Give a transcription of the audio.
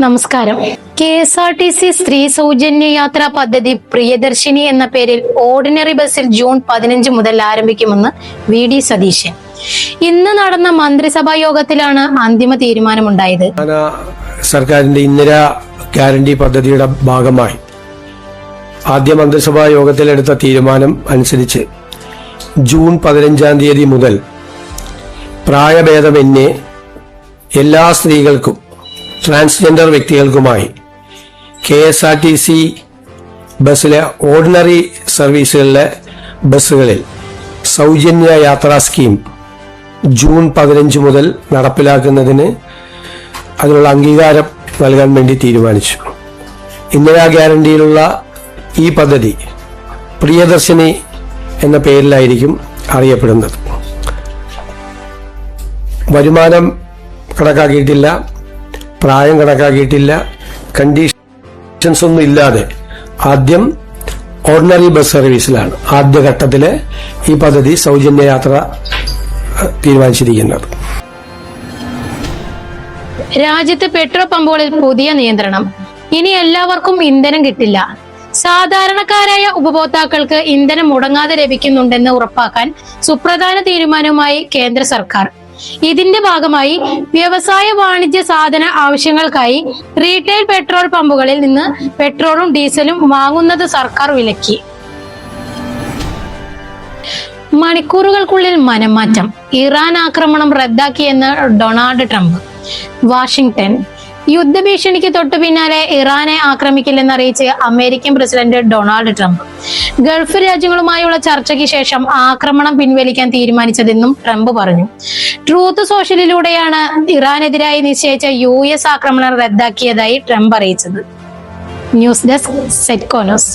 നമസ്കാരം. KSRTC സ്ത്രീ സൗജന്യ യാത്രാ പദ്ധതി പ്രിയദർശിനി എന്ന പേരിൽ ഓർഡിനറി ബസ്സിൽ ജൂൺ 15 മുതൽ ആരംഭിക്കുമെന്ന് VD സതീശൻ. ഇന്ന് നടന്ന മന്ത്രിസഭാ യോഗത്തിലാണ് അന്തിമ തീരുമാനമുണ്ടായത്. സർക്കാരിന്റെ ഇന്ദിരാ ഗ്യാരണ്ടി പദ്ധതിയുടെ ഭാഗമായി ആദ്യ മന്ത്രിസഭാ യോഗത്തിലെടുത്ത തീരുമാനം അനുസരിച്ച് ജൂൺ 15 തീയതി മുതൽ പ്രായഭേദമന്യേ എല്ലാ സ്ത്രീകൾക്കും ട്രാൻസ്ജെൻഡർ വ്യക്തികൾക്കുമായി KSRTC ബസ്സിലെ ഓർഡിനറി സർവീസുകളിലെ ബസ്സുകളിൽ സൗജന്യ യാത്രാ സ്കീം ജൂൺ 15 മുതൽ നടപ്പിലാക്കുന്നതിന് അതിനുള്ള അംഗീകാരം നൽകാൻ വേണ്ടി തീരുമാനിച്ചു. ഇന്ദിരാ ഗ്യാരണ്ടിയിലുള്ള ഈ പദ്ധതി പ്രിയദർശിനി എന്ന പേരിലായിരിക്കും അറിയപ്പെടുന്നത്. വരുമാനം കണക്കാക്കിയിട്ടില്ല, പ്രായം കണക്കാക്കിയിട്ടില്ല, കണ്ടീഷൻസ് ഒന്നും ഇല്ലാതെ ആദ്യം ഓർഡിനറി ബസ് സർവീസിലാണ് ആദ്യഘട്ടത്തിലെ ഈ പദ്ധതി സൗജന്യ യാത്ര തീരുമാനിച്ചിരിക്കുന്നത്. രാജ്യത്ത് പെട്രോൾ പമ്പുകളിൽ പുതിയ നിയന്ത്രണം. ഇനി എല്ലാവർക്കും ഇന്ധനം കിട്ടില്ല. സാധാരണക്കാരായ ഉപഭോക്താക്കൾക്ക് ഇന്ധനം മുടങ്ങാതെ ലഭിക്കുന്നുണ്ടെന്ന് ഉറപ്പാക്കാൻ സുപ്രധാന തീരുമാനവുമായി കേന്ദ്ര സർക്കാർ. ഇതിന്റെ ഭാഗമായി വ്യവസായ വാണിജ്യ സാധന ആവശ്യങ്ങൾക്കായി റീറ്റെയിൽ പെട്രോൾ പമ്പുകളിൽ നിന്ന് പെട്രോളും ഡീസലും വാങ്ങുന്നത് സർക്കാർ വിലക്കി. മണിക്കൂറുകൾക്കുള്ളിൽ മനംമാറ്റം. ഇറാൻ ആക്രമണം റദ്ദാക്കിയെന്ന് ഡൊണാൾഡ് ട്രംപ്. വാഷിംഗ്ടൺ. യുദ്ധഭീഷണിക്ക് തൊട്ടു പിന്നാലെ ഇറാനെ ആക്രമിക്കില്ലെന്ന് അറിയിച്ച് American president Donald Trump. Gulf രാജ്യങ്ങളുമായുള്ള ചർച്ചയ്ക്ക് ശേഷം ആക്രമണം പിൻവലിക്കാൻ തീരുമാനിച്ചതെന്നും ട്രംപ് പറഞ്ഞു. ട്രൂത്ത് സോഷ്യലിലൂടെയാണ് ഇറാനെതിരായി നിശ്ചയിച്ച US ആക്രമണം റദ്ദാക്കിയതായി ട്രംപ് അറിയിച്ചത്. News desk സെറ്റ്കോനോസ്.